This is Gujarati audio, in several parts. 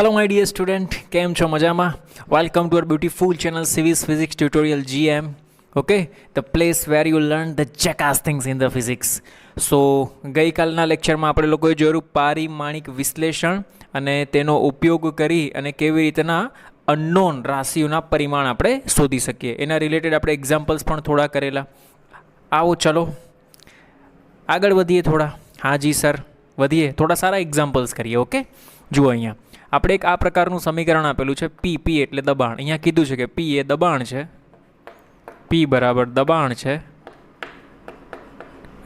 Hello my dear student, કેમ છો મજામાં? Welcome to our beautiful channel Civis Physics Tutorial GM. Okay, the place where you learn the jackass things in the physics. So ગઈકાલના લેક્ચરમાં આપણે લોકોએ જોયું પારિમાણિક વિશ્લેષણ અને તેનો ઉપયોગ કરી અને કેવી રીતના અનનોન રાશિઓના પરિમાણ આપણે શોધી શકીએ એના રિલેટેડ આપણે એક્ઝામ્પલ્સ પણ થોડા કરેલા. આવો ચલો આગળ વધીએ થોડા. હા જી સર, વધીએ થોડા સારા એક્ઝામ્પલ્સ કરીએ. ઓકે, જુઓ અહીંયા આપણે એક આ પ્રકારનું સમીકરણ આપેલું છે. પી એટલે દબાણ. અહીંયા કીધું છે કે પી એ દબાણ છે, પી બરાબર દબાણ છે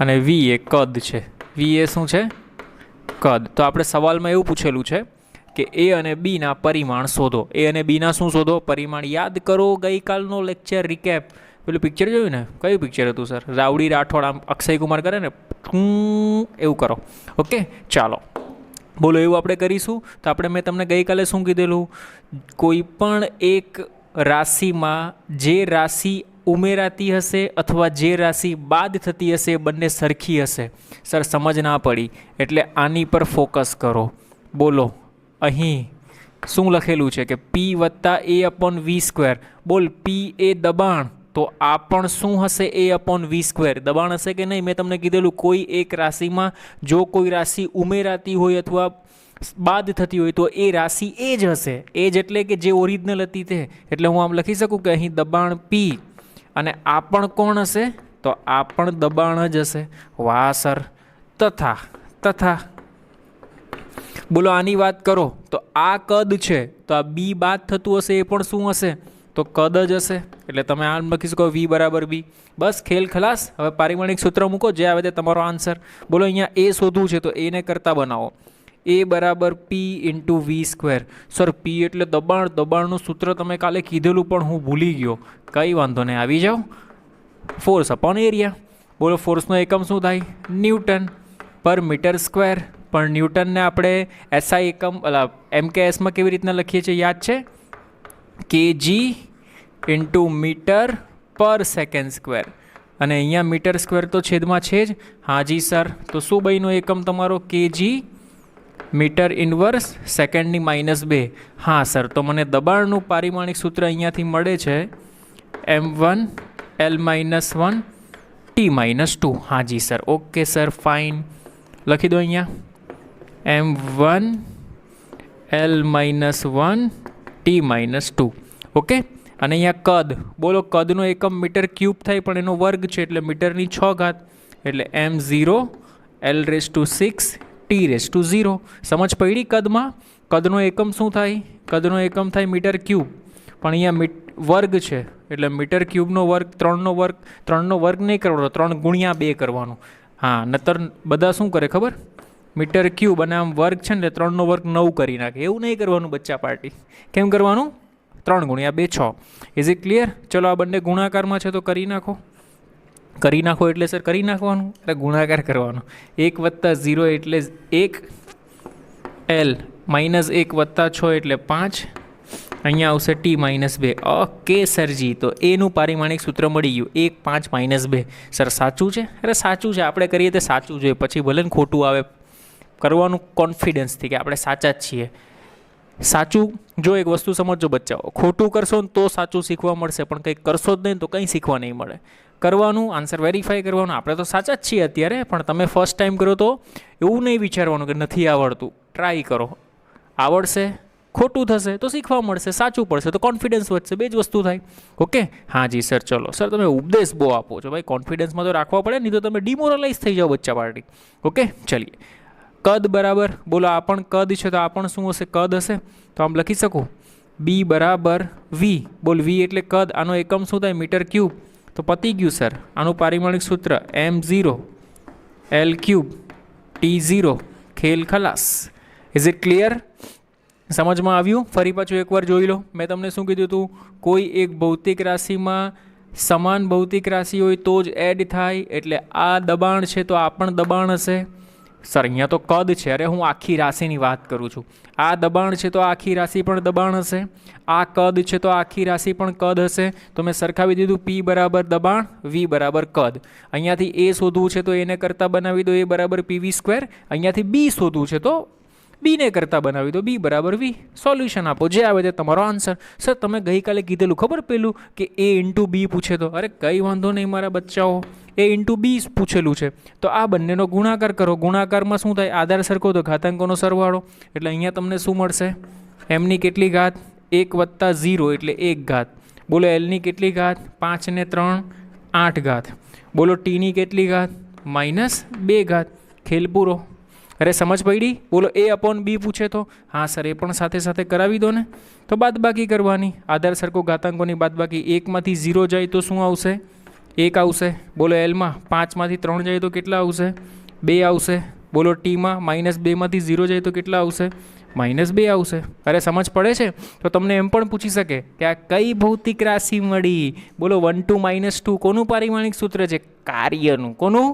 અને વી એ કદ છે. વી એ શું છે? કદ. તો આપણે સવાલમાં એવું પૂછેલું છે કે એ અને બીના પરિમાણ શોધો. એ અને બીના શું શોધો? પરિમાણ. યાદ કરો ગઈકાલનો લેક્ચર રિકેપ. પેલું પિક્ચર જોયું ને? કયું પિક્ચર હતું સર? રાવડી રાઠોડ આમ અક્ષય કુમાર કરે ને એવું કરો. ઓકે ચાલો બોલો, એવું આપણે કરીશું. તો આપણે મેં તમને ગઈકાલે શું કીધેલું? કોઈ પણ એક રાશિમાં જે રાશિ ઉમેરાતી હશે અથવા જે રાશિ બાદ થતી હશે બંને સરખી હશે. સર સમજ ના પડી એટલે આની પર ફોકસ કરો. બોલો અહીં શું લખેલું છે કે પી વત્તા એ અપોન વી સ્ક્વેર. બોલ પી એ દબાણ તો આ પણ શું હશે? એ અપોન વી સ્ક્વેર. દબાણ હશે કે નહીં? મેં તમને કીધેલું કોઈ એક રાશિમાં જો કોઈ રાશિ ઉમેરાતી હોય અથવા બાદ થતી હોય તો એ રાશિ એ જ હશે. એ જ એટલે કે જે ઓરિજિનલ હતી તે. એટલે હું આમ લખી શકું કે અહીં દબાણ પી અને આ પણ કોણ હશે? તો આ પણ દબાણ જ હશે. વાહ સર. તથા તથા બોલો આની વાત કરો તો આ કદ છે તો આ બી બાદ થતું હશે એ પણ શું હશે? તો કદ જ હશે. એટલે તમે આમ લખી શકો વી બરાબર બી. બસ ખેલ ખલાસ. હવે પારિમાણિક સૂત્ર મૂકો, જે આવે તે તમારો આન્સર. બોલો અહીંયા એ શોધવું છે તો એને કરતા બનાવો. એ બરાબર P into V square. Sir P એટલે દબાણ. દબાણનું સૂત્ર તમે કાલે કીધેલું પણ હું ભૂલી ગયો. કંઈ વાંધો નહીં, આવી જાઓ. Force upon area. બોલો ફોર્સનો એકમ શું થાય? ન્યૂટન પર મીટર સ્ક્વેર. પણ ન્યૂટનને આપણે એસઆઈ એકમ MKSમાં કેવી રીતના લખીએ છીએ યાદ છે? કેજી ઇન્ટુ મીટર પર સેકન્ડ સ્ક્વેર. અને અહીંયા મીટર સ્ક્વેર તો છેદમાં છે જ. હાજી સર. તો શું બન્યો એકમ તમારો? કેજી મીટર ઇન્વર્સ સેકન્ડની -2. હા સર. તો મને દબાણનું પારિમાણિક સૂત્ર અહીંયાથી મળે છે M1 L-1 T-2. હાજી સર. Okay sir, fine. લખી દો અહીંયા M1 L-1 T-2. ઓકે. અને અહીંયા કદ. બોલો કદનો એકમ મીટર ક્યુબ થાય પણ એનો વર્ગ છે એટલે મીટરની 6 ઘાત. એટલે M0 L6 T0. સમજ પડી કદમાં? કદનો એકમ શું થાય? કદનો એકમ થાય મીટર ક્યુબ પણ અહીંયા વર્ગ છે એટલે મીટર ક્યુબનો વર્ગ 3નો વર્ગ નહીં કરવાનો, 3 ગુણ્યા 2 કરવાનો. હા, નતર બધા શું કરે ખબર? મીટર ક્યુબ અને આમ વર્ગ છે ને 3નો વર્ગ 9 કરી નાખે. એવું નહીં કરવાનું બચ્ચા પાર્ટી. કેમ કરવાનું? 3 ગુણ્યા 2 6. Is it clear? ચલો આ બંને ગુણાકારમાં છે તો કરી નાખો. કરી નાખો એટલે સર કરી નાખવાનું એટલે ગુણાકાર કરવાનો. 1 + 0 એટલે 1, L -1 + 6 એટલે 5. અહીંયા આવશે T-2. ઓકે સરજી. તો એનું પારિમાણિક સૂત્ર મળી ગયું 1 5 -2. સર સાચું છે? અરે સાચું છે. આપણે કરીએ તો સાચું જોઈએ, પછી ભલે ને ખોટું આવે. કરવાનું કોન્ફિડન્સથી કે આપણે સાચા જ છીએ. સાચું. જો એક વસ્તુ સમજો બચ્ચાઓ, ખોટું કરશો ને તો સાચું શીખવા મળશે, પણ કંઈક કરશો જ નહીં તો કંઈ શીખવા નહીં મળે. કરવાનું, આન્સર વેરીફાઈ કરવાનું. આપણે તો સાચા જ છીએ અત્યારે, પણ તમે ફર્સ્ટ ટાઈમ કરો તો એવું નહીં વિચારવાનું કે નથી આવડતું. ટ્રાય કરો. આવડશે, ખોટું થશે તો શીખવા મળશે, સાચું પડશે તો કોન્ફિડન્સ વધશે. બે જ વસ્તુ થાય. ઓકે. હા જી સર. ચલો સર, તમે ઉપદેશ બહુ આપો છો ભાઈ. કોન્ફિડન્સમાં તો રાખવા પડે, નહીં તો તમે ડિમોરલાઇઝ થઈ જાઓ બચ્ચા પાર્ટી. ઓકે ચલીએ. કદ બરાબર. બોલો આ પણ કદ છે તો આ પણ શું હશે? કદ હશે. તો આમ લખી શકું બી બરાબર વી. બોલ વી એટલે કદ. આનો એકમ શું થાય? Metre cube. તો પતી ગયું સર. આનું પારિમાણિક સૂત્ર M0 L3 T0. ખેલ ખલાસ. Is it clear? સમજમાં આવ્યું? ફરી પાછું એકવાર જોઈ લો. મેં તમને શું કીધું હતું? કોઈ એક ભૌતિક રાશિમાં સમાન ભૌતિક રાશિ હોય તો જ એડ થાય. એટલે આ દબાણ છે તો આ પણ દબાણ હશે. સર અહીંયા તો કદ છે. અરે હું આખી રાશિની વાત કરું છું. આ દબાણ છે તો આખી રાશિ પણ દબાણ હશે. આ કદ છે તો આખી રાશિ પણ કદ હશે. તો મેં સરખાવી દીધું પી બરાબર દબાણ, વી બરાબર કદ. અહીંયાથી એ શોધવું છે તો એને કરતાં બનાવી દો એ બરાબર PV². અહીંયાથી બી શોધવું છે તો બીને કરતાં બનાવી દો, બી બરાબર વી. સોલ્યુશન આપો, જે આવે તે તમારો આન્સર. સર તમે ગઈકાલે કીધેલું ખબર પેલું કે એ ઇન્ટુ બી પૂછે તો? અરે કંઈ વાંધો નહીં મારા બચ્ચાઓ, એ ઇન્ટુ બી પૂછેલું છે તો આ બંનેનો ગુણાકાર કરો. ગુણાકારમાં શું થાય? આધાર સરખો તો ઘાતાંકોનો સરવાળો. એટલે અહીંયા તમને શું મળશે? એમની કેટલી ઘાત? 1 + 0 એટલે 1 ઘાત. બોલો એલની કેટલી ઘાત? 5 ને 3 8 ઘાત. બોલો ટીની કેટલી ઘાત? -2 ઘાત. ખેલ પૂરો. અરે સમજ પડી? બોલો એ અપોન બી પૂછે તો? હા સર એ પણ સાથે સાથે કરાવી દો ને. તો બાદબાકી કરવાની, આધાર સરખો ઘાતાંકોની બાદબાકી. 1માંથી 0 જાય તો શું આવશે? 1 આવશે. બોલો એલમાં 5માંથી 3 જાય તો કેટલા આવશે? 2 આવશે. બોલો ટીમાં -2માંથી 0 જાય તો કેટલા આવશે? -2 આવશે. અરે સમજ પડે છે? તો તમને એમ પણ પૂછી શકે કે આ કઈ ભૌતિક રાશિ મળી? બોલો 1 2 -2 કોનું પારિમાણિક સૂત્ર છે? કાર્યનું. કોનું?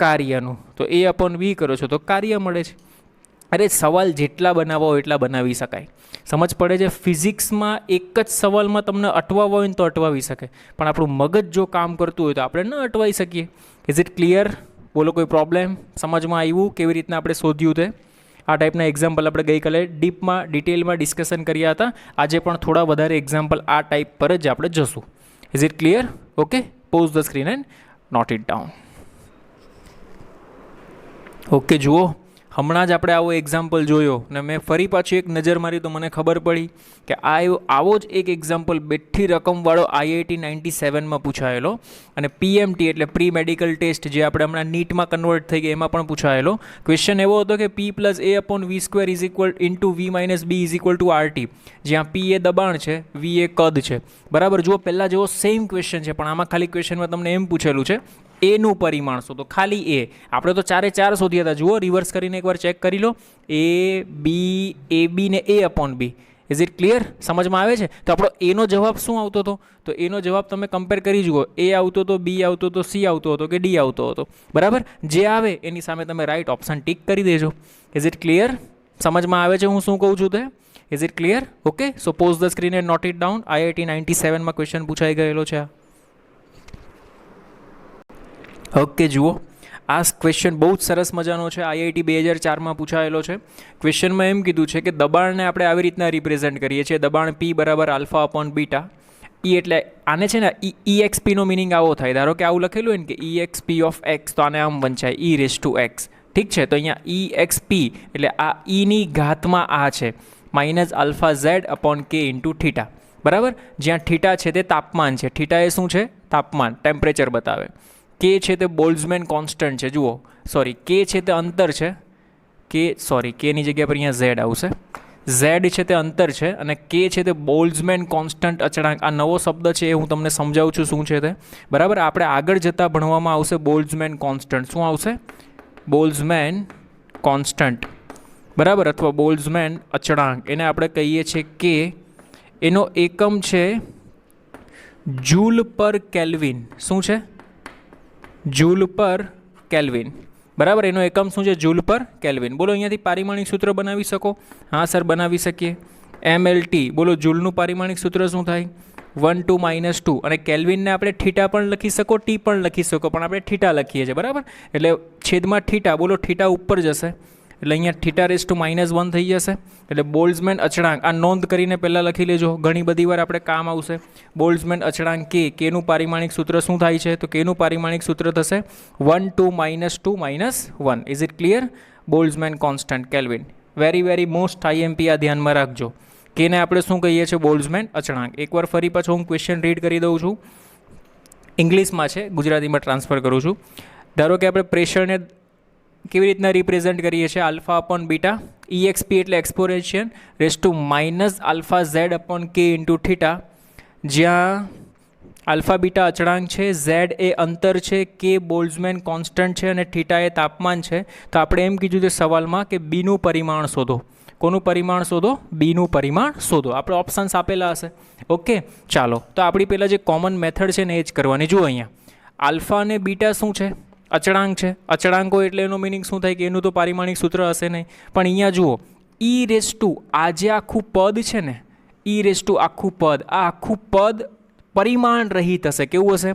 કાર્યનું. તો એ અપોન બી કરો છો તો કાર્ય મળે છે. અરે સવાલ જેટલા બનાવવા હોય એટલા બનાવી શકાય. સમજ પડે છે? ફિઝિક્સમાં એક જ સવાલમાં તમને અટવાવા હોય ને તો અટવાવી શકે, પણ આપણું મગજ જો કામ કરતું હોય તો આપણે ન અટવાઈ શકીએ. Is it clear? બોલો કોઈ પ્રોબ્લેમ? સમજમાં આવ્યું કેવી રીતના આપણે શોધ્યું તે? આ ટાઈપના એક્ઝામ્પલ આપણે ગઈકાલે ડીપમાં ડિટેલમાં ડિસ્કશન કર્યા હતા. આજે પણ થોડા વધારે એક્ઝામ્પલ આ ટાઈપ પર જ આપણે જશું. Is it clear? Okay, pause the screen and note it down. Okay જુઓ, હમણાં જ આપણે આવો એક્ઝામ્પલ જોયો ને મેં ફરી પાછી એક નજર મારી તો મને ખબર પડી કે આવો જ એક એક્ઝામ્પલ બેઠી રકમવાળો IIT 97માં પૂછાયેલો અને PMT એટલે પ્રી મેડિકલ ટેસ્ટ જે આપણે હમણાં નીટમાં કન્વર્ટ થઈ ગયા એમાં પણ પૂછાયેલો. ક્વેશ્ચન એવો હતો કે P + A/V² × V - B = RT, જ્યાં P એ દબાણ છે, V એ કદ છે. બરાબર, જુઓ પહેલાં જેવો સેમ ક્વેશ્ચન છે પણ આમાં ખાલી ક્વેશ્ચનમાં તમને એમ પૂછેલું છે એનું પરિમાણ શોધો. ખાલી એ. આપણે તો 4 એ 4 શોધ્યા હતા. જુઓ રિવર્સ કરીને એકવાર ચેક કરી લો. AB ને A/B. Is it clear? સમજમાં આવે છે? તો આપણો એનો જવાબ શું આવતો હતો? તો એનો જવાબ તમે કમ્પેર કરી જુઓ. A આવતો હતો, B આવતો હતો, C આવતો હતો કે D આવતો હતો. બરાબર, જે આવે એની સામે તમે રાઈટ ઓપ્શન ટીક કરી દેજો. Is it clear? સમજમાં આવે છે હું શું કહું છું તે? Is it clear? Okay, so pause the screen and note it down. IIT 97માં ક્વેશ્ચન પૂછાઈ ગયેલો છે. ઓકે જુઓ, આ ક્વેશ્ચન બહુ જ સરસ મજાનો છે. IIT 2004માં પૂછાયેલો છે. ક્વેશ્ચનમાં એમ કીધું છે કે દબાણને આપણે આવી રીતના રિપ્રેઝેન્ટ કરીએ છીએ. દબાણ P = α/β. E એટલે આને છે ને EXP નો મિનિંગ આવો થાય. ધારો કે આવું લખેલું હોય ને કે EXP of x, તો આને આમ વંચાય e⁻x. ઠીક છે, તો અહીંયા EXP એટલે આ ની ઘાતમાં આ છે -αz/k × θ. બરાબર, જ્યાં θ છે તે તાપમાન છે. θ એ શું છે? તાપમાન, ટેમ્પરેચર બતાવે. કે છે તે બોલ્ટ્ઝમેન કોન્સ્ટન્ટ છે. જુઓ સોરી, કે છે તે અંતર છે. કેની જગ્યા પર અહીંયા Z આવશે. Z છે તે અંતર છે અને કે છે તે બોલ્ટ્ઝમેન કોન્સ્ટન્ટ અચળાંક. આ નવો શબ્દ છે એ હું તમને સમજાવું છું શું છે તે. બરાબર, આપણે આગળ જતાં ભણવામાં આવશે બોલ્ટ્ઝમેન કોન્સ્ટન્ટ. શું આવશે? Boltzmann constant. બરાબર, અથવા બોલ્ટ્ઝમેન અચળાંક. એને આપણે કહીએ છીએ કે એનો એકમ છે જૂલ/કેલ્વિન. શું છે? જૂલ/કેલ્વિન. બરાબર, એનો એકમ શું છે? જૂલ/કેલ્વિન. બોલો અહીંયાથી પારિમાણિક સૂત્ર બનાવી શકો? હા સર બનાવી શકીએ. MLT. બોલો જૂલનું પારિમાણિક સૂત્ર શું થાય? 1 2 -2. અને કેલ્વિનને આપણે θ પણ લખી શકો, T પણ લખી શકો, પણ આપણે θ લખીએ છીએ. બરાબર, એટલે છેદમાં θ. બોલો θ ઉપર જશે એટલે અહીંયા θ -1 થઈ જશે. એટલે બોલ્ટ્ઝમેન અચળાંક આ નોંધ કરીને પહેલાં લખી લેજો, ઘણી બધી વાર આપણે કામ આવશે. બોલ્ટ્ઝમેન અચળાંક કેનું પારિમાણિક સૂત્ર શું થાય છે? તો કેનું પારિમાણિક સૂત્ર થશે 1 2 -2 -1. Is it clear? Boltzmann constant kelvin. Very most IMP આ ધ્યાનમાં રાખજો. કેને આપણે શું કહીએ છીએ? બોલ્ટ્ઝમેન અચળાંક. એકવાર ફરી પાછો હું ક્વેશ્ચન રીડ કરી દઉં છું. ઇંગ્લિશમાં છે, ગુજરાતીમાં ટ્રાન્સફર કરું છું. ધારો કે આપણે પ્રેશરને કેવી રીતના રિપ્રેઝેન્ટ કરીએ છીએ? α/β. EXP એટલે એક્સપોનેન્શિયલ -αz/k × θ, જ્યાં α/β અચળાંક છે, Z એ અંતર છે, K બોલ્ટ્ઝમેન કોન્સ્ટન્ટ છે અને θ એ તાપમાન છે. તો આપણે એમ કીધું તે સવાલમાં કે બીનું પરિમાણ શોધો. કોનું પરિમાણ શોધો? બીનું પરિમાણ શોધો. આપણે ઓપ્શન્સ આપેલા હશે. ઓકે ચાલો, તો આપણી પહેલાં જે કોમન મેથડ છે ને એ જ કરવાની. જુઓ અહીંયા આલ્ફા અને બીટા શું છે? અચળાંક છે. અચળાંકો એટલે એનો મિનિંગ શું થાય કે એનું તો પારિમાણિક સૂત્ર હશે નહીં. પણ અહીંયા જુઓ e⁻, આ જે આખું પદ છે ને, e⁻, આખું પદ, આ આખું પદ પરિમાણ રહિત હશે. કેવું હશે?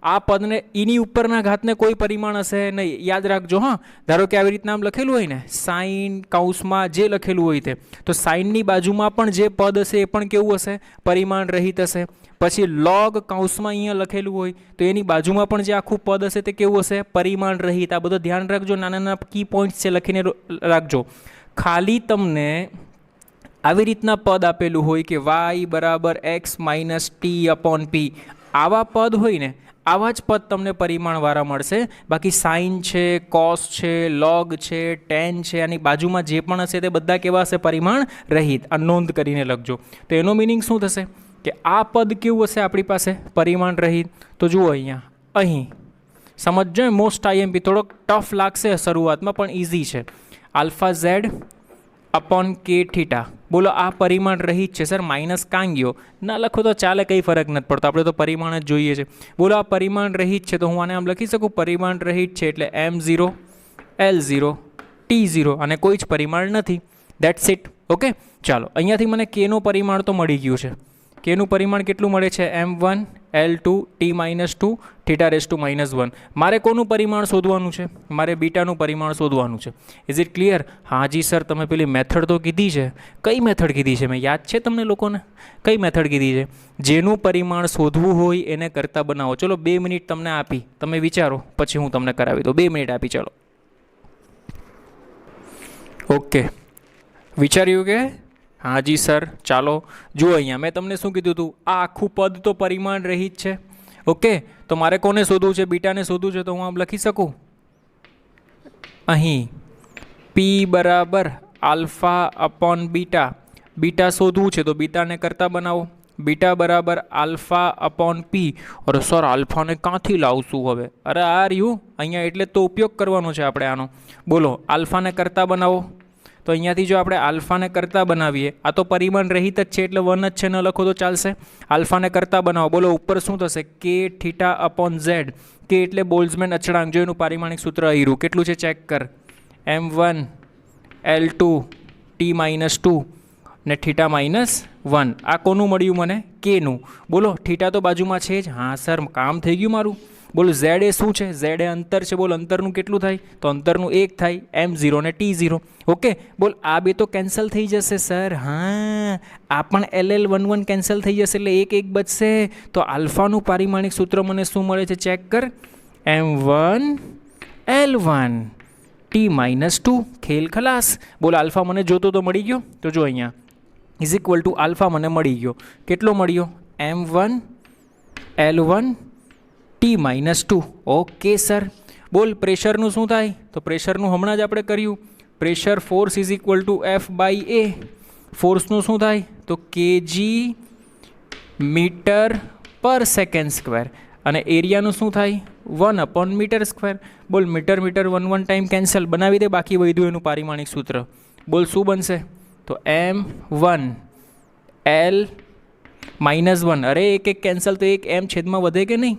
આ પદને એની ઉપરના ઘાતને કોઈ પરિમાણ હશે નહીં, યાદ રાખજો. હા, ધારો કે આવી રીતના આમ લખેલું હોય ને, સાઇન કૌંસમાં જે લખેલું હોય તે, તો સાઇનની બાજુમાં પણ જે પદ હશે એ પણ કેવું હશે? પરિમાણ રહિત હશે. પછી લોગ કૌંસમાં અહીંયા લખેલું હોય તો એની બાજુમાં પણ જે આખું પદ હશે તે કેવું હશે? પરિમાણ રહિત. આ બધું ધ્યાન રાખજો, નાના નાના કી પોઈન્ટ્સ છે લખીને રાખજો. ખાલી તમને આવી રીતના પદ આપેલું હોય કે y બરાબર x માઇનસ ટી અપોન પી, આવા પદ હોય ને, આવા જ પદ તમને પરિમાણવાળા મળશે. બાકી સાઇન છે, કોસ છે, લોગ છે, ટેન છે, આની બાજુમાં જે પણ હશે તે બધા કેવા હશે? પરિમાણ રહિત. આ નોંધ કરીને લખજો. તો એનો મિનિંગ શું થશે કે આ પદ કેવું હશે આપણી પાસે? પરિમાણ રહિત. તો જુઓ અહીંયા, અહીં સમજો, મોસ્ટ આઈએમપી થોડોક ટફ લાગશે શરૂઆતમાં પણ ઇઝી છે. Alpha Z upon k theta, બોલો આ પરિમાણ રહિત છે. સર માઇનસ કાં ગયો? ના લખો તો ચાલે, કંઈ ફરક નથી પડતો, આપણે તો પરિમાણ જ જોઈએ છે. બોલો આ પરિમાણ રહિત છે, તો હું આને આમ લખી શકું, પરિમાણ રહિત છે એટલે M0 L0 T0, અને કોઈ જ પરિમાણ નથી. That's it. ઓકે, ચાલો અહીંયાથી મને કેનું પરિમાણ તો મળી ગયું છે. કેનું પરિમાણ કેટલું મળે છે? M1 L2 T-2 θ⁻⁻1. મારે કોનું પરિમાણ શોધવાનું છે? મારે બીટાનું પરિમાણ શોધવાનું છે. Is it clear? હા જી સર, તમે પેલી મેથડ તો કીધી છે. કઈ મેથડ કીધી છે? મેં યાદ છે તમને લોકોને? કઈ મેથડ કીધી છે? જેનું પરિમાણ શોધવું હોય એને કરતા બનાવો. ચલો 2 મિનિટ તમને આપી, તમે વિચારો, પછી હું તમને કરાવી દઉં. 2 મિનિટ આપી, ચલો. ઓકે, વિચાર્યું કે? હા જી સર, ચાલો જુઓ અહીંયા મેં તમને શું કીધું હતું? આ આખું પદ તો પરિમાણ રહિત છે. ઓકે, તો મારે કોને શોધવું છે? બીટાને શોધવું છે. તો હું આમ લખી શકું અહીં પી બરાબર આલ્ફા અપોન બીટા. બીટા શોધવું છે તો બીટાને કરતા બનાવો. બીટા બરાબર આલ્ફા અપોન પી. અરે સર, આલ્ફાને ક્યાંથી લાવશું હવે? અરે આ રહ્યું અહીંયા, એટલે તો ઉપયોગ કરવાનો છે આપણે આનો. બોલો, આલ્ફાને કરતા બનાવો. તો અહીંયાથી જો આપણે આલ્ફાને કરતા બનાવીએ, આ તો પરિમાણ રહિત જ છે એટલે 1 જ છે, ન લખો તો ચાલશે. આલ્ફાને કરતા બનાવો. બોલો ઉપર શું થશે? કે થીટા અપોન ઝેડ. કે એટલે બોલ્ટ્ઝમેન અચળાંક. જો એનું પારિમાણિક સૂત્ર અહીં કેટલું છે ચેક કર. M1 L2 T-2 ને θ-1. આ કોનું મળ્યું મને? કેનું. બોલો થીટા તો બાજુમાં છે જ. હા સર, કામ થઈ ગયું મારું. બોલો ઝેડ એ શું છે? ઝેડ એ અંતર છે. બોલ અંતરનું કેટલું થાય? તો અંતરનું 1 થાય, M0 ને T0. ઓકે, બોલ આ બે તો કેન્સલ થઈ જશે સર. હા, આ પણ LL11 કેન્સલ થઈ જશે એટલે 1 1 બચશે. તો આલ્ફાનું પારિમાણિક સૂત્ર મને શું મળે છે ચેક કર. M1 L1 T-2. ખેલ ખલાસ. બોલ આલ્ફા મને જોતો તો મળી ગયો. તો જો અહીંયા ઇઝ ઇક્વલ ટુ આલ્ફા મને મળી ગયો. કેટલો મળ્યો? M1 L1 T-2. Okay sir. બોલ પ્રેશરનું શું થાય? તો પ્રેશરનું હમણાં જ આપણે કર્યું. Pressure force is equal to F/A. ફોર્સનું શું થાય? તો kg મીટર પર સેકન્ડ સ્ક્વેર. અને એરિયાનું શું થાય? 1/મીટર². બોલ મીટર મીટર 1 ટાઈમ કેન્સલ, બનાવી દે બાકી વધ્યું એનું પારિમાણિક સૂત્ર. બોલ શું બનશે? તો M1 L-1. અરે એક એક કેન્સલ, તો એક M છેદમાં વધે કે નહીં?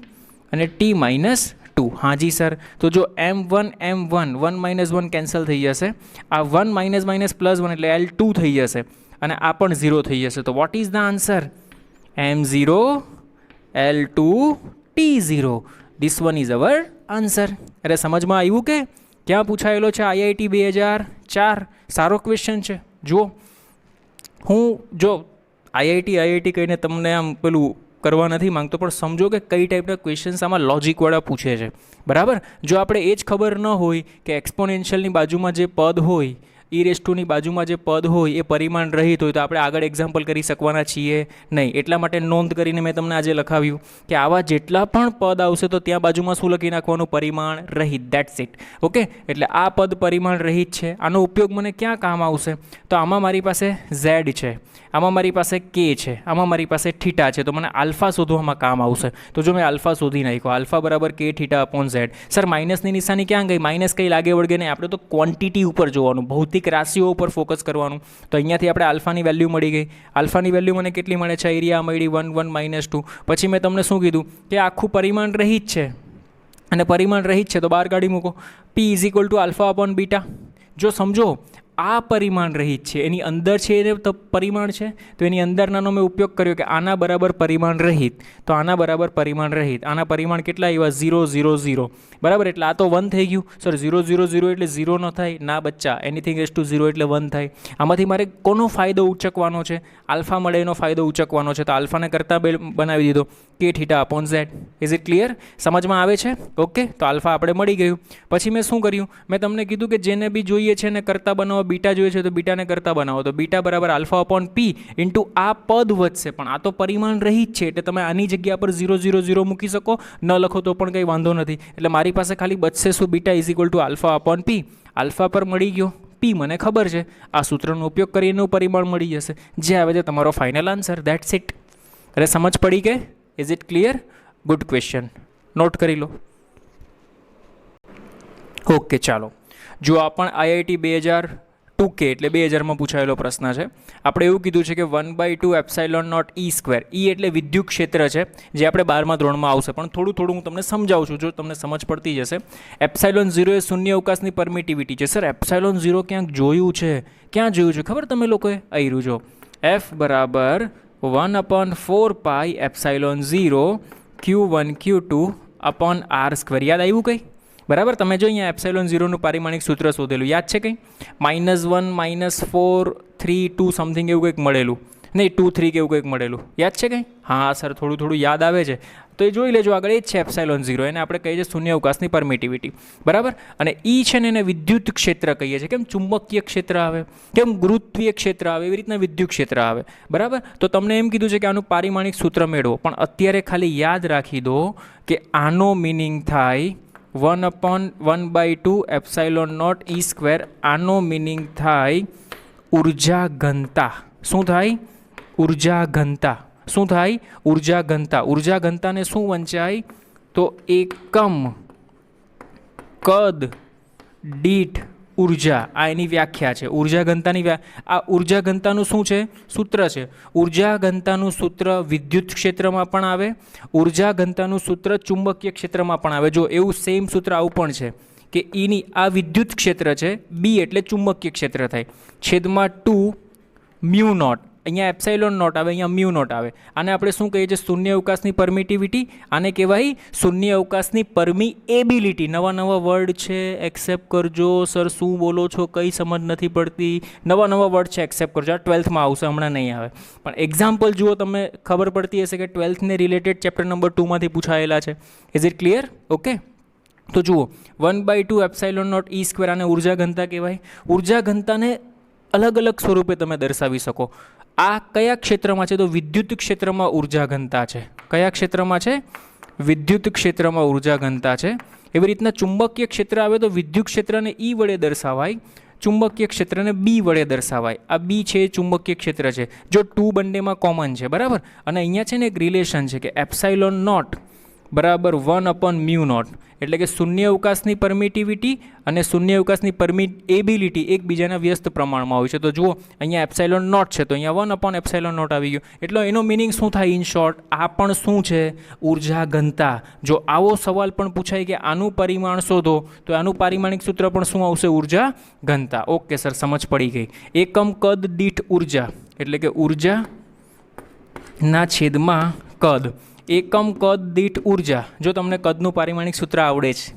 અને T-2. હા જી સર. તો જો M1 1 1 કેન્સલ થઈ જશે. આ 1 -1 એટલે L2 થઈ જશે. અને આ પણ 0 થઈ જશે. તો what is the answer? M0 L2 T0. This one is our answer. અરે સમજમાં આવ્યું કે? ક્યાં પૂછાયેલો છે? IIT 2004. સારો ક્વેશ્ચન છે. જુઓ, હું જો IIT કહીને તમને આમ પેલું કરવા નથી માંગતો, પણ સમજો કે કઈ ટાઈપના ક્વેશ્ચન્સ આમાં લોજિકવાળા પૂછે છે. બરાબર? જો આપણે એ જ ખબર ન હોય કે એક્સપોનેન્શિયલની બાજુમાં જે પદ હોય, E⁻ની બાજુમાં જે પદ હોય એ પરિમાણ રહિત હોય, તો આપણે આગળ એક્ઝામ્પલ કરી શકવાના છીએ નહીં. એટલા માટે નોંધ કરીને મેં તમને આજે લખાવ્યું કે આવા જેટલા પણ પદ આવશે તો ત્યાં બાજુમાં શું લખી નાખવાનું? પરિમાણ રહિત. That's it. ઓકે, એટલે આ પદ પરિમાણ રહિત છે. આનો ઉપયોગ મને ક્યાં કામ આવશે? તો આમાં મારી પાસે Z છે, આમાં મારી પાસે K છે, આમાં મારી પાસે થીટા છે. તો મને આલ્ફા શોધવામાં કામ આવશે. તો જો મેં આલ્ફા શોધી નાખ્યો, આલ્ફા બરાબર K θ/Z. સર માઇનસની નિશાની ક્યાં ગઈ? માઇનસ કંઈ લાગે વળગે નહીં. આપણે તો ક્વોન્ટિટી ઉપર જોવાનું, ભૌતિક રાશિઓ ઉપર ફોકસ કરવાનું. તો અહીંયાથી આપણે આલ્ફાની વેલ્યુ મળી ગઈ. આલ્ફાની વેલ્યુ મને કેટલી મળે છે? એરિયા મળી 1 1 -2. પછી મેં તમને શું કીધું કે આખું પરિમાણ રહિત છે, અને પરિમાણ રહિત છે તો બહાર કાઢી મૂકો. P = alpha upon beta. જો સમજો આ પરિમાણ રહિત છે, એની અંદર છે એને તો પરિમાણ છે, તો એની અંદરનાનો મેં ઉપયોગ કર્યો કે આના બરાબર પરિમાણ રહિત, તો આના બરાબર પરિમાણ રહિત, આના પરિમાણ કેટલા આવ્યા 0 0 0, બરાબર. એટલે આ તો 1 થઈ ગયું સર. 0 0 0 એટલે 0 ન થાય ના બચ્ચા, એનીથિંગ રેઝ ટુ 0 એટલે 1 થાય. આમાંથી મારે કોનો ફાયદો ઉચકવાનો છે? આલ્ફા મળે એનો ફાયદો ઉચકવાનો છે, તો આલ્ફાને કરતાં બનાવી દીધો કે theta upon Z. Is it clear? સમજમાં આવે છે? ઓકે, તો આલ્ફા આપણે મળી ગયું. પછી મેં શું કર્યું? મેં તમને કીધું કે જેને બી જોઈએ છે એને કરતાં બનાવો, બીટા જોઈએ છે તો બીટાને કરતાં બનાવો, તો બીટા બરાબર આલ્ફા અપોન પી ઇન્ટુ આ પદ વધશે, પણ આ તો પરિમાણ રહિત છે એટલે તમે આની જગ્યા પર 0 0 0 મૂકી શકો, ન લખો તો પણ કંઈ વાંધો નથી. એટલે મારી પાસે ખાલી બચશે શું? Beta is equal to alpha upon P. Alpha પર મળી ગયો, પી મને ખબર છે, આ સૂત્રનો ઉપયોગ કરીને પરિમાણ મળી જશે, જે આવે છે તમારો ફાઇનલ આન્સર. That's it. અરે સમજ પડી કે? Is it clear? Good question, note કરી લો. ઓકે, ચાલો જો આ પણ IIT 2002K એટલે 2000માં પૂછાયેલો પ્રશ્ન છે. આપણે એવું કીધું છે કે 1/2 epsilon naught E square. E એટલે વિદ્યુત ક્ષેત્ર છે, જે આપણે 12મા ધોરણમાં આવશે, પણ થોડું હું તમને સમજાવું છું, જો તમને સમજ પડતી જશે. એપ્સાઇલોન 0 એ શૂન્ય અવકાશની પરમિટિવિટી છે. સર એપ્સાઇલોન 0 ક્યાંક જોયું છે? ક્યાં જોયું છે ખબર તમે લોકોએ? અહીં જો F બરાબર 1/4 pi epsilon 0 Q1 Q2 upon R square. યાદ આવ્યું કંઈ? બરાબર. તમે જો અહીંયા એપ્સાઇલોન 0નું પારિમાણિક સૂત્ર શોધેલું યાદ છે કંઈ? -1 -4 3 2 સમથિંગ એવું કંઈક મળેલું, નહીં 2 3 કે એવું કંઈક મળેલું, યાદ છે કંઈ? હા સર, થોડું યાદ આવે છે, તો એ જોઈ લેજો. આગળ એ જ છે એપ્સાઇલોન 0, એને આપણે કહીએ છીએ શૂન્ય અવકાશની પરમિટિવિટી, બરાબર. અને E છે ને એને વિદ્યુત ક્ષેત્ર કહીએ છીએ. કેમ ચુંબકીય ક્ષેત્ર આવે, કેમ ગુરુત્વીય ક્ષેત્ર આવે, એવી રીતના વિદ્યુત ક્ષેત્ર આવે, બરાબર. તો તમને એમ કીધું છે કે આનું પારિમાણિક સૂત્ર મેળવો, પણ અત્યારે ખાલી યાદ રાખી દો કે આનો મિનિંગ થાય 1/1/2 એપ્સાઇલોન નોટ E સ્ક્વેર. આનો મિનિંગ થાય ઉર્જા ઘનતા. શું થાય? ઉર્જા ઘનતા. શું થાય? ઉર્જા ઘનતા. ઉર્જા ઘનતાને શું વંચાય? તો એકમ કદ દીઠ ઉર્જા. આ એની વ્યાખ્યા છે ઉર્જા ઘનતાની. આ ઉર્જા ઘનતાનું શું છે? સૂત્ર છે. ઉર્જા ઘનતાનું સૂત્ર વિદ્યુત ક્ષેત્રમાં પણ આવે, ઉર્જા ઘનતાનું સૂત્ર ચુંબકીય ક્ષેત્રમાં પણ આવે. જો એવું સેમ સૂત્ર આવું પણ છે કે Eની આ વિદ્યુત ક્ષેત્ર છે, B એટલે ચુંબકીય ક્ષેત્ર થાય, છેદમાં 2 મ્યુ નોટ. અહીંયા એપ્સાઇલોન નોટ આવે, અહીંયા મ્યુ નોટ આવે. આને આપણે શું કહીએ છીએ? શૂન્ય અવકાશની પરમિટિવિટી. આને કહેવાય શૂન્ય અવકાશની પરમિએબિલિટી. નવા વર્ડ છે, એક્સેપ્ટ કરજો. સર શું બોલો છો, કંઈ સમજ નથી પડતી. નવા વર્ડ છે, એક્સેપ્ટ કરજો. આ 12થમાં આવશે, હમણાં નહીં આવે, પણ એક્ઝામ્પલ જુઓ, તમને ખબર પડતી હશે કે 12થને રિલેટેડ ચેપ્ટર નંબર 2માંથી પૂછાયેલા છે. Is it clear? ઓકે, તો જુઓ 1/2 એપ્સાઇલોન નોટ E સ્ક્વેર, આને ઉર્જા ઘનતા કહેવાય. ઉર્જા ઘનતાને અલગ અલગ સ્વરૂપે તમે દર્શાવી શકો. આ કયા ક્ષેત્રમાં છે? તો વિદ્યુત ક્ષેત્રમાં ઉર્જા ઘનતા છે. કયા ક્ષેત્રમાં છે? વિદ્યુત ક્ષેત્રમાં ઉર્જા ઘનતા છે. એવી રીતના ચુંબકીય ક્ષેત્ર આવે તો વિદ્યુત ક્ષેત્રને E વડે દર્શાવાય, ચુંબકીય ક્ષેત્રને B વડે દર્શાવાય. આ B છે એ ચુંબકીય ક્ષેત્ર છે, જો 2 બંનેમાં કોમન છે, બરાબર. અને અહીંયા છે ને એક રિલેશન છે કે એપ્સાઇલોન નોટ બરાબર 1/μ નોટ, એટલે કે શૂન્ય અવકાશની પરમિટિવિટી અને શૂન્ય અવકાશની પરમિએબિલિટી એકબીજાના વ્યસ્ત પ્રમાણમાં હોય છે. તો જુઓ અહીંયા એપ્સાઇલોન નોટ છે, તો અહીંયા 1/એપ્સાઇલોન નોટ આવી ગયો. એટલે એનો મિનિંગ શું થાય? ઇન શોર્ટ આ પણ શું છે? ઉર્જા ઘનતા. જો આવો સવાલ પણ પૂછાય કે આનું પરિમાણ શોધો, તો આનું પારિમાણિક સૂત્ર પણ શું આવશે? ઉર્જા ઘનતા. ઓકે સર, સમજ પડી ગઈ. એકમ કદ દીઠ ઉર્જા એટલે કે ઉર્જા ના છેદમાં કદ. એકમ કદ દીઠ ઉર્જા. જો તમને કદનું પારિમાણિક સૂત્ર આવડે છે,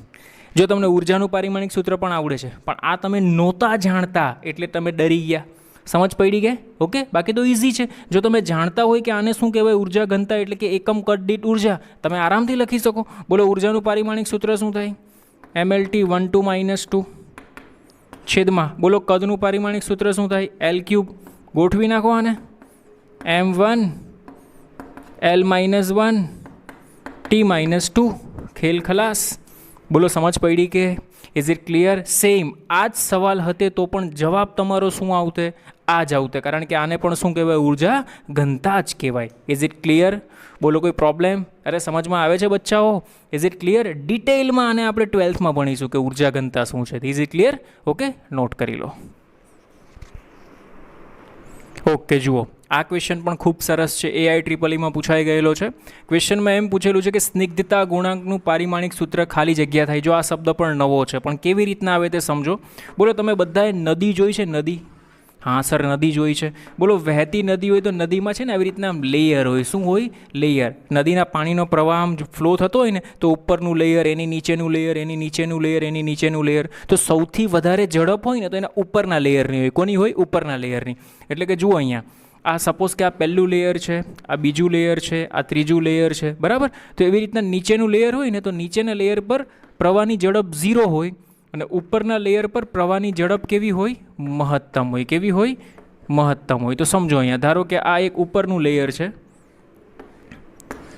જો તમને ઉર્જાનું પારિમાણિક સૂત્ર પણ આવડે છે, પણ આ તમે નહોતા જાણતા એટલે તમે ડરી ગયા. સમજ પડી ગઈ? ઓકે, બાકી તો ઇઝી છે. જો તમે જાણતા હોય કે આને શું કહેવાય? ઉર્જા ઘનતા એટલે કે એકમ કદ દીઠ ઉર્જા, તમે આરામથી લખી શકો. બોલો ઉર્જાનું પારિમાણિક સૂત્ર શું થાય? MLT 1/2 - 2 છેદમાં, બોલો કદનું પારિમાણિક સૂત્ર શું થાય? L³ ગોઠવી નાખો આને, M1 L - 1 T - 2 ખેલ ખલાસ. બોલો સમજ પડી કે? Is it clear? સેમ આ જ સવાલ હતે તો પણ જવાબ તમારો શું આવતે? આ જ આવતે, કારણ કે આને પણ શું કહેવાય? ઉર્જા ઘનતા જ કહેવાય. Is it clear? બોલો કોઈ પ્રોબ્લેમ? અરે સમજમાં આવે છે બચ્ચાઓ? Is it clear? ડિટેલમાં આને આપણે 12થમાં ભણીશું કે ઉર્જા ઘનતા શું છે. Is it clear? Okay, note કરી લો. ઓકે, જુઓ આ ક્વેશ્ચન પણ ખૂબ સરસ છે, AIEEE પૂછાઈ ગયેલો છે. ક્વેશ્ચનમાં એમ પૂછેલું છે કે સ્નિગ્ધતા ગુણાંકનું પારિમાણિક સૂત્ર ખાલી જગ્યા થાય. જો આ શબ્દ પણ નવો છે, પણ કેવી રીતના આવે તે સમજો. બોલો તમે બધાએ નદી જોઈ છે? નદી? હા સર, નદી જોઈ છે. બોલો વહેતી નદી હોય તો નદીમાં છે ને આવી રીતના આમ લેયર હોય. શું હોય? લેયર. નદીના પાણીનો પ્રવાહ આમ ફ્લો થતો હોય ને તો ઉપરનું લેયર, એની નીચેનું લેયર, એની નીચેનું લેયર, એની નીચેનું લેયર. તો સૌથી વધારે ઝડપ હોય ને તો એના ઉપરના લેયરની હોય. કોની હોય? ઉપરના લેયરની. એટલે કે જુઓ અહીંયા, આ સપોઝ કે આ પહેલું લેયર છે, આ બીજું લેયર છે, આ ત્રીજું લેયર છે, બરાબર. તો એવી રીતના નીચેનું લેયર હોય ને તો નીચેના લેયર પર પ્રવાહની ઝડપ 0 હોય અને ઉપરના લેયર પર પ્રવાહની ઝડપ કેવી હોય? મહત્તમ હોય. કેવી હોય? મહત્તમ હોય. તો સમજો અહીંયા, ધારો કે આ એક ઉપરનું લેયર છે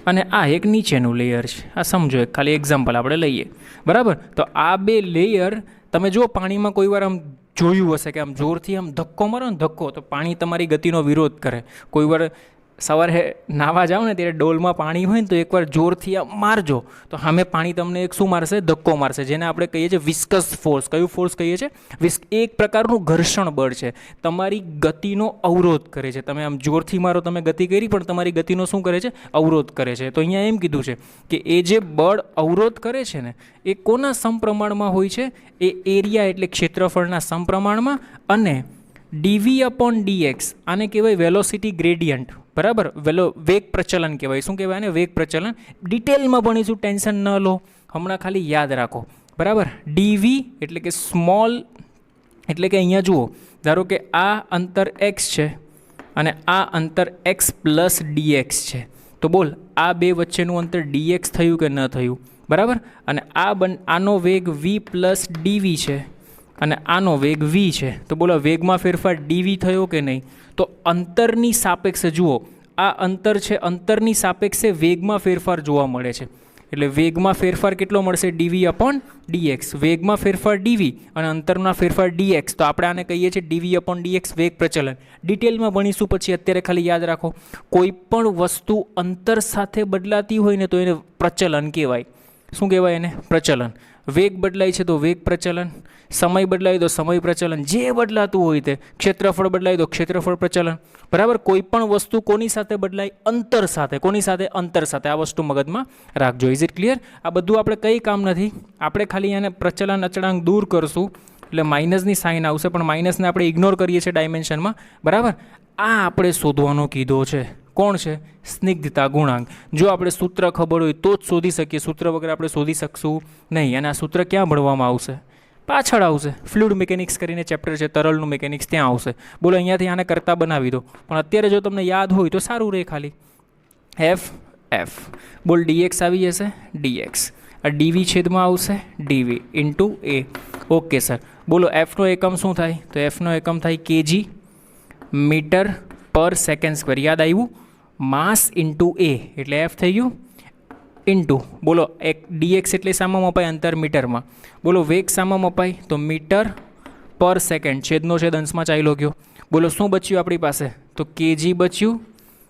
અને આ એક નીચેનું લેયર છે. આ સમજો, એક ખાલી એક્ઝામ્પલ આપણે લઈએ, બરાબર. તો આ બે લેયર તમે જો પાણીમાં કોઈ વાર આમ જોયું હશે કે આમ જોરથી આમ ધક્કો મારો ને, ધક્કો, તો પાણી તમારી ગતિનો વિરોધ કરે. કોઈ વાર સવારે નાહવા જાઓ ને ત્યારે ડોલમાં પાણી હોય ને તો એકવાર જોરથી આમ મારજો તો સામે પાણી તમને એક શું મારશે? ધક્કો મારશે, જેને આપણે કહીએ છીએ વિસ્કસ ફોર્સ. કયું ફોર્સ કહીએ છીએ? એક પ્રકારનું ઘર્ષણ બળ છે, તમારી ગતિનો અવરોધ કરે છે. તમે આમ જોરથી મારો, તમે ગતિ કરી પણ તમારી ગતિનો શું કરે છે? અવરોધ કરે છે. તો અહીંયા એમ કીધું છે કે એ જે બળ અવરોધ કરે છે ને એ કોના સમપ્રમાણમાં હોય છે? એ એરિયા એટલે ક્ષેત્રફળના સમપ્રમાણમાં. અને dv/dx આને કહેવાય વેલોસિટી ગ્રેડિયન્ટ, બરાબર. વેગ પ્રચલન કહેવાય. શું કહેવાય ને? વેગ પ્રચલન. ડિટેલમાં ભણીશું, ટેન્શન ન લો, હમણાં ખાલી યાદ રાખો, બરાબર. dv એટલે કે સ્મોલ, એટલે કે અહીંયા જુઓ, ધારો કે આ અંતર x છે અને આ અંતર x પ્લસ dx છે. તો બોલ આ બે વચ્ચેનું અંતર dx થયું કે ન થયું? બરાબર. અને આનો વેગ v પ્લસ dv છે અને આનો વેગ v છે. તો બોલો વેગમાં ફેરફાર dv થયો કે નહીં? તો અંતરની સાપેક્ષે જુઓ, આ અંતર છે, અંતરની સાપેક્ષે વેગમાં ફેરફાર જોવા મળે છે. એટલે વેગમાં ફેરફાર કેટલો મળશે? dv/dx. વેગમાં ફેરફાર dv અને અંતરના ફેરફાર dx. તો આપણે આને કહીએ છીએ dv/dx વેગ પ્રચલન. ડિટેલમાં ભણીશું પછી, અત્યારે ખાલી યાદ રાખો, કોઈ પણ વસ્તુ અંતર સાથે બદલાતી હોય ને તો એને પ્રચલન કહેવાય. શું કહેવાય એને? પ્રચલન. વેગ બદલાય છે તો વેગ પ્રચલન, સમય બદલાય તો સમય પ્રચલન, જે બદલાતું હોય તે. ક્ષેત્રફળ બદલાય તો ક્ષેત્રફળ પ્રચલન, બરાબર. કોઈ પણ વસ્તુ કોની સાથે બદલાય? અંતર સાથે. કોની સાથે? અંતર સાથે. આ વસ્તુ મગજમાં રાખજો. Is it clear? આ બધું આપણે કંઈ કામ નથી, આપણે ખાલી આને પ્રચલન અચળાંક દૂર કરશું એટલે માઇનસની સાઇન આવશે, પણ માઇનસને આપણે ઇગ્નોર કરીએ છીએ ડાયમેન્શનમાં, બરાબર. આ આપણે શોધવાનો કીધો છે. કોણ છે? સ્નિગ્ધતા ગુણાંક. જો આપણે સૂત્ર ખબર હોય તો જ શોધી શકીએ, સૂત્ર વગર આપણે શોધી શકશું નહીં. અને આ સૂત્ર ક્યાં ભણવામાં આવશે? પાછળ આવશે. ફ્લુઇડ મિકેનિક્સ કરીને ચેપ્ટર છે, તરલનું મિકેનિક્સ, ત્યાં આવશે. બોલો અહીંયાથી આને કરતા બનાવી દો, પણ અત્યારે જો તમને યાદ હોય તો સારું રહે. ખાલી f બોલ dx આવી જશે, dx. આ dv છેદમાં આવશે dv into a. Okay sir. બોલો fનો એકમ શું થાય? તો fનો એકમ થાય kg મીટર પર સેકન્ડ સ્ક્વેર. યાદ આવ્યું? માસ ઇન્ટુ a એટલે f થઈ ગયું ઇન્ટુ, બોલો એક dx એટલે શામાં મપાય? અંતર મીટરમાં. બોલો વેગ શામાં મપાય? તો મીટર પર સેકન્ડ. છેદનો છેદ અંશમાં ચાલ્યો ગયો. બોલો શું બચ્યું આપણી પાસે? તો kg બચ્યું.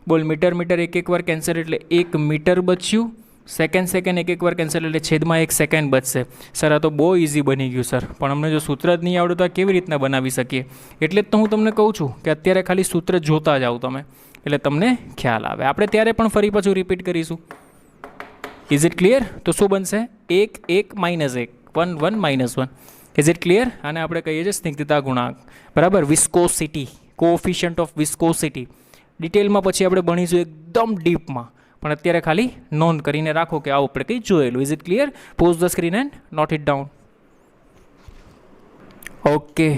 બોલ મીટર મીટર એક વાર કેન્સલ એટલે 1 મીટર બચ્યું. સેકન્ડ એક વાર કેન્સલ એટલે છેદમાં 1 સેકન્ડ બચશે. સર આ તો બહુ ઇઝી બની ગયું સર, પણ અમને જો સૂત્ર જ નહીં આવડે તો આ કેવી રીતના બનાવી શકીએ? એટલે જ તો હું તમને કહું છું કે અત્યારે ખાલી સૂત્ર જોતા જાઓ તમે, એટલે તમને ખ્યાલ આવે. આપણે ત્યારે પણ ફરી પાછું રિપીટ કરીશું. Is it clear? તો શું બનશે? 1 1 -1 1 1 -1. Is it clear? આને આપણે કહીએ છીએ સ્નિગ્ધતા ગુણાંક, બરાબર. Viscosity, coefficient of viscosity. ડિટેલમાં પછી આપણે ભણીશું એકદમ ડીપમાં, પણ અત્યારે ખાલી નોંધ કરીને રાખો કે આવું આપણે કંઈ જોયેલું. Is it clear? Pause the screen and note it down. Okay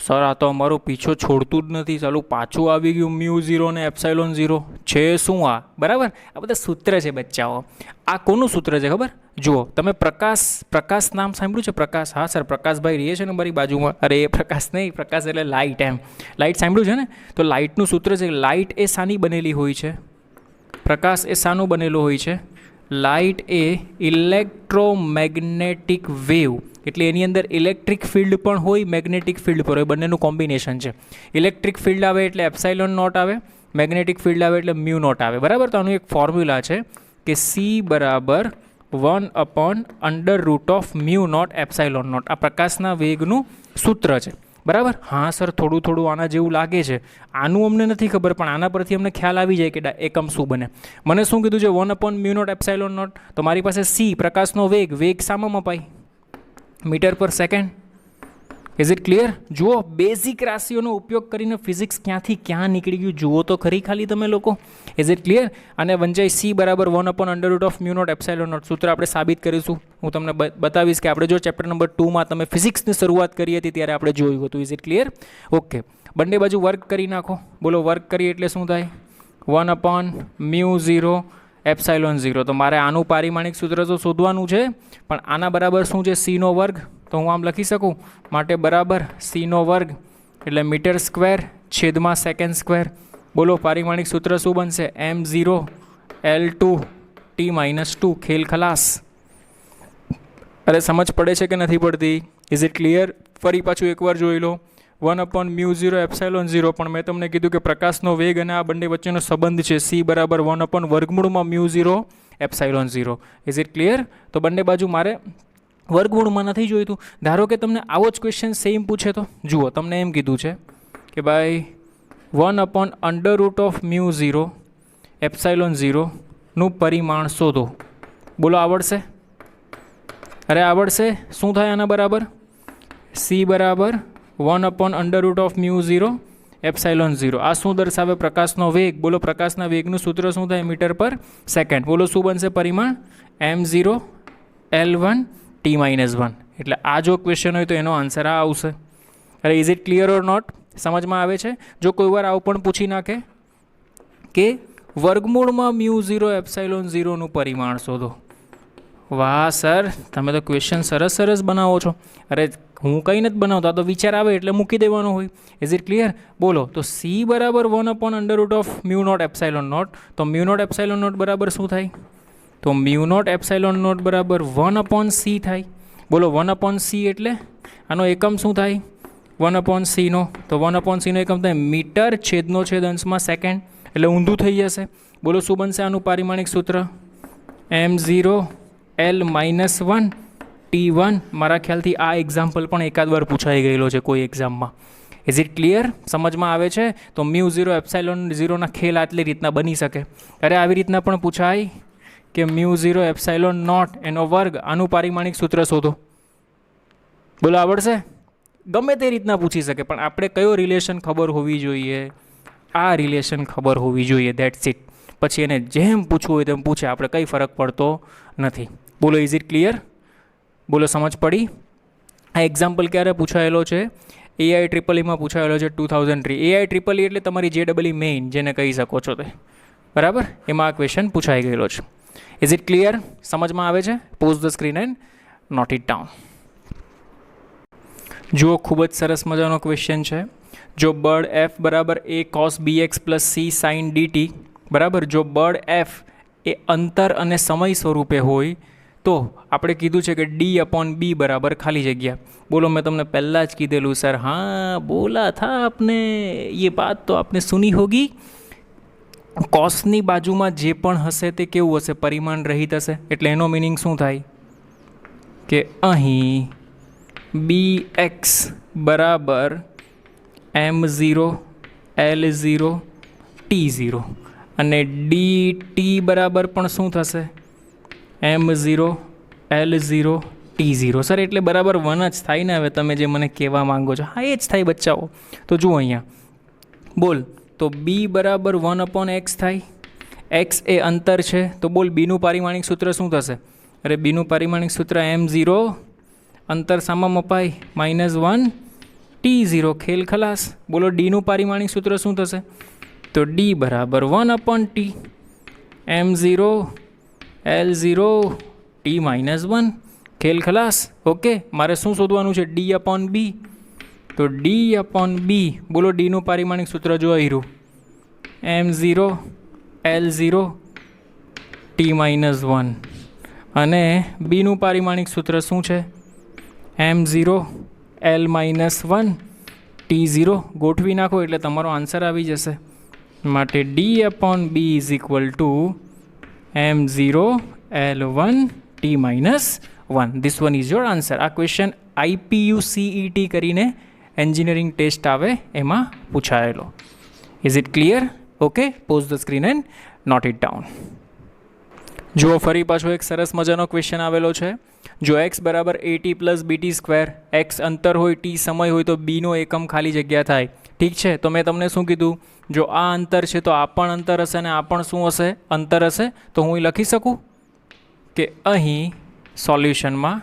sir, આ તો અમારો પીછો છોડતું જ નથી. ચાલો પાછું આવી ગયું μ0 ને ε0 છે. શું આ? બરાબર. આ બધા સૂત્ર છે બચ્ચાઓ. આ કોનું સૂત્ર છે ખબર? જુઓ તમે, પ્રકાશ નામ સાંભળ્યું છે? પ્રકાશ. હા સર, પ્રકાશભાઈ રહીએ છે ને મારી બાજુમાં. અરે એ પ્રકાશ નહીં, પ્રકાશ એટલે લાઇટ. એમ લાઇટ સાંભળ્યું છે ને? તો લાઇટનું સૂત્ર છે. લાઇટ એ શાની બનેલી હોય છે? પ્રકાશ એ શાનું બનેલો હોય છે? લાઇટ એ ઇલેક્ટ્રોમેગ્નેટિક વેવ, એટલે એની અંદર ઇલેક્ટ્રિક ફિલ્ડ પણ હોય, મેગ્નેટિક ફિલ્ડ પણ હોય, બંનેનું કોમ્બિનેશન છે. ઇલેક્ટ્રિક ફિલ્ડ આવે એટલે ε0 આવે, મેગ્નેટિક ફિલ્ડ આવે એટલે μ0 આવે, બરાબર. તો આનું એક ફોર્મ્યુલા છે કે c બરાબર 1/√μ0 ε0. આ પ્રકાશના વેગનું સૂત્ર છે. બરાબર? હા સર, થોડું થોડું આના જેવું લાગે છે. આનું અમને નથી ખબર, પણ આના પરથી અમને ખ્યાલ આવી જાય કે એકમ શું બને. મને શું કીધું છે? 1/μ0 તો મારી પાસે સી પ્રકાશનો વેગ, વેગ શામાં મપાય? મીટર પર સેકન્ડ. Is it clear? જુઓ, બેઝિક રાશિઓનો ઉપયોગ કરીને ફિઝિક્સ ક્યાંથી ક્યાં નીકળી ગયું જુઓ તો ખરી ખાલી તમે લોકો. Is it clear? અને વંચાય સી બરાબર 1/√μ0 સૂત્ર આપણે સાબિત કરીશું. હું તમને બતાવીશ કે આપણે જો ચેપ્ટર નંબર 2માં તમે ફિઝિક્સની શરૂઆત કરી હતી ત્યારે આપણે જોયું હતું. Is it clear? ઓકે, બંને બાજુ વર્ક કરી નાખો. બોલો, વર્ક કરી એટલે શું થાય? 1/μ0 તો મારે આનું પારિમાણિક સૂત્ર તો શોધવાનું છે, પણ આના બરાબર શું છે? સીનો વર્ગ. તો હું આમ લખી શકું, માટે બરાબર સીનો વર્ગ એટલે મીટર સ્ક્વેર છેદમાં સેકન્ડ સ્ક્વેર. બોલો, પારિમાણિક સૂત્ર શું બનશે? m0L2T-2. ખેલ ખલાસ. અરે સમજ પડે છે કે નથી પડતી? Is it clear? ફરી પાછું એકવાર જોઈ લો. 1/μ0 પણ મેં તમને કીધું કે પ્રકાશનો વેગ અને આ બંને વચ્ચેનો સંબંધ છે સી બરાબર 1/√μ0. Is it clear? તો બંને બાજુ મારે વર્ગમૂળમાં નથી જોઈતું. ધારો કે તમને આવો જ ક્વેશ્ચન સેમ પૂછે તો જુઓ, તમને એમ કીધું છે કે ભાઈ 1/√μ0 નું પરિમાણ શોધો. બોલો, આવડશે? અરે આવડશે. શું થાય આના બરાબર? સી બરાબર 1/√μ0. આ શું દર્શાવે? પ્રકાશનો વેગ. બોલો, પ્રકાશના વેગનું સૂત્ર શું થાય? મીટર પર સેકન્ડ. બોલો, શું બનશે પરિમાણ? m0L1T-1. એટલે આ જો ક્વેશ્ચન હોય તો એનો આન્સર આ આવશે. અરે is it clear or not? સમજમાં આવે છે? જો કોઈ વાર આવું પણ પૂછી નાખે કે વર્ગમૂળમાં μ0 નું પરિમાણ શોધો. વાહ સર, તમે તો ક્વેશ્ચન સરસ સરસ બનાવો છો. અરે હું કંઈ નથી બનાવતો, આ તો વિચાર આવે એટલે મૂકી દેવાનો હોય. Is it clear? બોલો, તો સી બરાબર 1/√μ0 તો μ0 બરાબર શું થાય? તો μ0 બરાબર 1/c થાય. બોલો, 1/c એટલે આનો એકમ શું થાય? 1/c નો. તો 1/c નો એકમ થાય મીટર છેદનો છેદ અંશમાં સેકન્ડ. એટલે ઊંધું થઈ જશે. બોલો, શું બનશે આનું પારિમાણિક સૂત્ર? m0L-1T-1. મારા ખ્યાલથી આ એક્ઝામ્પલ પણ એકાદ વાર પૂછાઈ ગયેલો છે કોઈ એક્ઝામમાં. Is it clear? સમજમાં આવે છે? તો μ0 ના ખેલ આટલી રીતના બની શકે. અરે આવી રીતના પણ પૂછાય કે μ0 એનો વર્ગ, આનું પારિમાણિક સૂત્ર શોધો. બોલો, આવડશે? ગમે તે રીતના પૂછી શકે, પણ આપણે કયો રિલેશન ખબર હોવી જોઈએ? આ રિલેશન ખબર હોવી જોઈએ. That's it. પછી એને જેમ પૂછવું હોય તેમ પૂછે, આપણે કંઈ ફરક પડતો નથી. બોલો, ઇઝ ઇટ ક્લિયર? બોલો, સમજ પડી? આ એક્ઝામ્પલ ક્યારે પૂછાયેલો છે? AIEEE પૂછાયેલો છે 2003. AIEEE એટલે તમારી JEE મેઇન જેને કહી શકો છો તે, બરાબર? એમાં આ ક્વેશ્ચન પૂછાઈ ગયેલો છે. Is it clear? સમજમાં આવે છે? Pause the screen and note it down. જુઓ, ખૂબ જ સરસ મજાનો ક્વેશ્ચન છે. જો બળ F બરાબર A cos BX + C sin DT, બરાબર, જો બળ F એ અંતર અને સમય સ્વરૂપે હોય તો આપણે કીધું છે કે D/B બરાબર ખાલી જગ્યા. બોલો, મેં તમને પહેલાં જ કીધેલું સર. હા, બોલા થા આપને, ये बात तो आपने सुनी होगी. કોસની બાજુમાં જે પણ હશે તે કેવું હશે? પરિમાણ રહિત હશે. એટલે એનો મિનિંગ શું થાય કે અહીં BX બરાબર M0L0 T0 અને DT બરાબર પણ શું થશે? M0L0 T0. સર એટલે બરાબર 1 જ થાય ને? હવે તમે જે મને કહેવા માંગો છો, હા એ જ થાય બચ્ચાઓ. તો જુઓ અહીંયા, બોલ, તો B બરાબર 1/x થાય. x એ અંતર છે, તો બોલ બીનું પારિમાણિક સૂત્ર શું થશે? અરે બીનું પારિમાણિક સૂત્ર M0, અંતર સામા મપાય, -1 T0. ખેલ ખલાસ. બોલો, ડીનું પારિમાણિક સૂત્ર શું થશે? તો D બરાબર 1/T. M0L0 T-1. ખેલ ખલાસ. ઓકે, મારે શું શોધવાનું છે? D/B. તો D/B. બોલો, ડીનું પારિમાણિક સૂત્ર જો આવ્યું M0L0 T-1 અને બીનું પારિમાણિક સૂત્ર શું છે? M0L-1 T0. ગોઠવી નાખો એટલે તમારો આન્સર આવી જશે. માટે D/B = M0L1 T-1. This one is your answer. આ ક્વેશ્ચન IPU CET કરીને એન્જિનિયરિંગ ટેસ્ટ આવે એમાં પૂછાયેલો. Is it clear? Okay, pause the screen and note it down. જુઓ ફરી પાછો એક સરસ મજાનો ક્વેશ્ચન આવેલો છે. જો x બરાબર AT plus BT square, x અંતર હોય, t સમય હોય તો બીનો એકમ ખાલી જગ્યા થાય. ઠીક છે, તો મેં તમને શું કીધું? જો આ અંતર છે તો આ પણ અંતર હશે અને આ પણ શું હશે? અંતર હશે. તો હું લખી શકું કે અહીં સોલ્યુશનમાં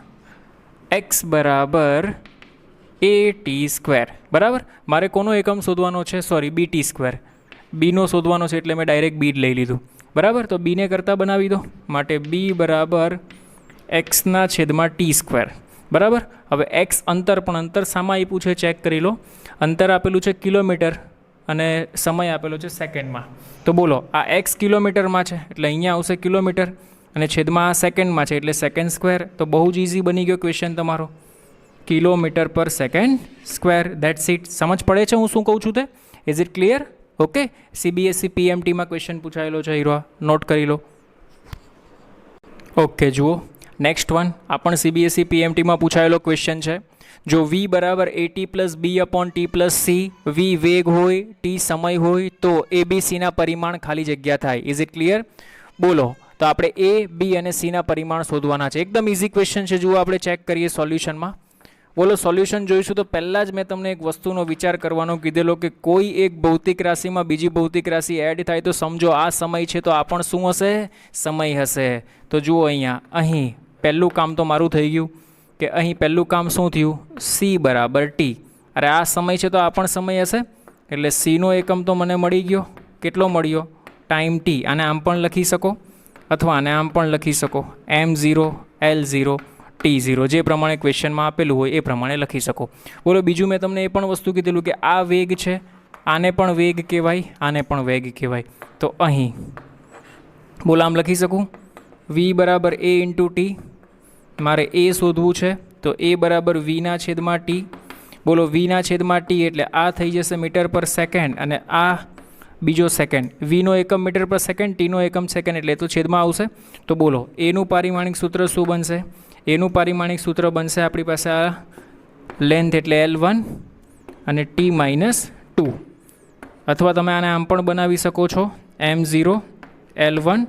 x બરાબર AT સ્ક્વેર, બરાબર. મારે કોનો એકમ શોધવાનો છે? Sorry, BT square. બીનો શોધવાનો છે એટલે મેં ડાયરેક્ટ બી જ લઈ લીધું, બરાબર. તો બીને કરતાં બનાવી દો. માટે બી બરાબર એક્સના છેદમાં ટી સ્ક્વેર, બરાબર. હવે એક્સ અંતર, પણ અંતર શામાં આપ્યું છે ચેક કરી લો. અંતર આપેલું છે કિલોમીટર અને સમય આપેલો છે સેકન્ડમાં. તો બોલો, આ એક્સ કિલોમીટરમાં છે એટલે અહીંયા આવશે કિલોમીટર અને છેદમાં આ સેકન્ડમાં છે એટલે સેકન્ડ સ્ક્વેર. તો બહુ જ ઇઝી બની ગયો ક્વેશ્ચન તમારો. કિલોમીટર પર સેકન્ડ સ્ક્વેર, દેટ્સ ઇટ. સમજ પડે છે હું શું કહું છું તે? Is it clear? Okay. CBSE PMTમાં ક્વેશ્ચન પૂછાયેલો છે, હીરો નોટ કરી લો. ઓકે, જુઓ નેક્સ્ટ વન. આ પણ CBSE PMTમાં પૂછાયેલો ક્વેશ્ચન છે. જો v બરાબર AT plus b upon t plus c, v વેગ હોય, t સમય હોય તો ABCના પરિમાણ ખાલી જગ્યા થાય. Is it clear? બોલો. તો આપણે A, B અને Cના પરિમાણ શોધવાના છે. એકદમ ઇઝી ક્વેશ્ચન છે. જુઓ આપણે ચેક કરીએ સોલ્યુશનમાં. બોલો, સોલ્યુશન જોઈશું તો પહેલાં જ મેં તમને એક વસ્તુનો વિચાર કરવાનો કીધેલો કે કોઈ એક ભૌતિક રાશિમાં બીજી ભૌતિક રાશિ એડ થાય તો સમજો આ સમય છે તો આ પણ શું હશે? સમય હશે. તો જુઓ અહીંયા, અહીં પહેલું કામ તો મારું થઈ ગયું કે અહીં પહેલું કામ શું થયું? C બરાબર T. અરે આ સમય છે તો આ પણ સમય હશે એટલે Cનો એકમ તો મને મળી ગયો. કેટલો મળ્યો? Time T. આને આમ પણ લખી શકો અથવા આને આમ પણ લખી શકો. M0 L0 T0, જે પ્રમાણે ક્વેશ્ચનમાં આપેલું હોય એ પ્રમાણે લખી શકો. બોલો, બીજું મેં તમને એ પણ વસ્તુ કીધેલું કે આ વેગ છે, આને પણ વેગ કહેવાય, આને પણ વેગ કહેવાય. તો અહીં બોલો આમ લખી શકું, v બરાબર A ઇન્ટુ ટી. મારે A શોધવું છે તો A બરાબર vના છેદમાં ટી. બોલો, vના છેદમાં ટી એટલે આ થઈ જશે મીટર પર સેકન્ડ અને આ બીજો સેકન્ડ. vનો એકમ મીટર પર સેકન્ડ, ટીનો એકમ સેકન્ડ એટલે તો છેદમાં આવશે. તો બોલો, એનું પારિમાણિક સૂત્ર શું બનશે? એનું પારિમાણિક સૂત્ર બનશે આપણી પાસે આ લેન્થ એટલે L1 અને T માઇનસ 2, અથવા તમે આને આમ પણ બનાવી શકો છો, M0 L1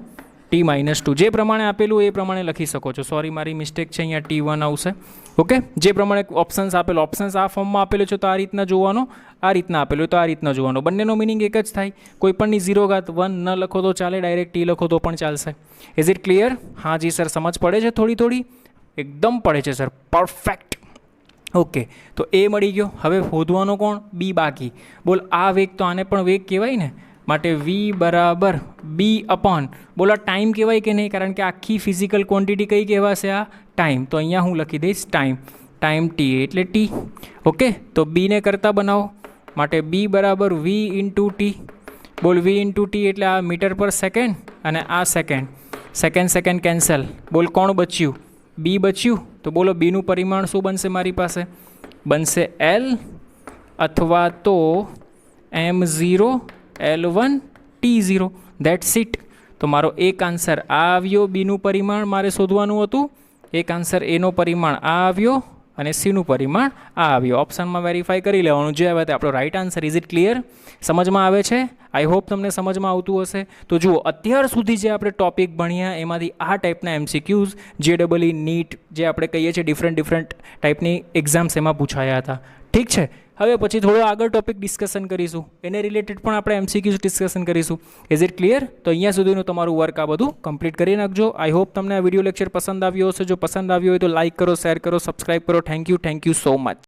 T માઇનસ 2. જે પ્રમાણે આપેલું એ પ્રમાણે લખી શકો છો. સોરી, મારી મિસ્ટેક છે, અહીંયા T1 આવશે. ઓકે, જે પ્રમાણે ઓપ્શન્સ આપેલો, ઓપ્શન્સ આ ફોર્મમાં આપેલો છે તો આ રીતના જોવાનો, આ રીતના આપેલું તો આ રીતના જોવાનો. બંનેનો મિનિંગ એક જ થાય. કોઈ પણની 0.1 ન લખો તો ચાલે, ડાયરેક્ટ T લખો તો પણ ચાલશે. Is it clear? હા જી સર, સમજ પડે છે થોડી થોડી? એકદમ પડે છે સર, પરફેક્ટ. ઓકે, તો એ મળી ગયો. હવે શોધવાનો કોણ? બી બાકી. બોલ, આ વેગ તો આને પણ વેગ કહેવાય ને, માટે v બરાબર બી અપોન, બોલો ટાઈમ કહેવાય કે નહીં? કારણ કે આખી ફિઝિકલ ક્વોન્ટિટી કઈ કહેવાશે? આ ટાઈમ. તો અહીંયા હું લખી દઈશ ટાઈમ. ટાઈમ t એટલે t. ઓકે, તો બીને કરતાં બનાવો. માટે b બરાબર v ઇન્ટુ ટી. બોલ, v ઇન્ટુ ટી એટલે આ મીટર પર સેકન્ડ અને આ સેકન્ડ. Second second cancel. બોલ, કોણ બચ્યું? બી બચ્યું. તો બોલો, બીનું પરિમાણ શું બનશે મારી પાસે? બનશે L અથવા તો M0 L1 T0. That's it. તો મારો એક આન્સર આ આવ્યો. બીનું પરિમાણ મારે શોધવાનું હતું. એક આન્સર એનો પરિમાણ આ આવ્યો અને સીનું પરિમાણ આ આવ્યો. ઓપ્શનમાં વેરીફાઈ કરી લેવાનું, જે આવે તે આપણો right answer. Is it clear? સમજમાં આવે છે? આઈ હોપ તમને સમજમાં આવતું હશે. તો જુઓ, અત્યાર સુધી જે આપણે ટોપિક ભણ્યા એમાંથી આ ટાઈપના MCQs, JEE નીટ જે આપણે કહીએ છીએ ડિફરન્ટ ટાઈપની એક્ઝામ્સ એમાં પૂછાયા હતા. ઠીક છે, હવે પછી થોડો આગળ ટોપિક ડિસ્કશન કરીશું, એને રિલેટેડ પણ આપણે MCQs ડિસ્કશન કરીશું. Is it clear? તો અહીંયા સુધીનું તમારું વર્ક આ બધું કમ્પ્લીટ કરી નાખજો. આઈ હોપ તમને આ વિડીયો લેક્ચર પસંદ આવ્યો હશે. જો પસંદ આવ્યો હોય તો લાઇક કરો, શેર કરો, સબસ્ક્રાઈબ કરો. Thank you so much.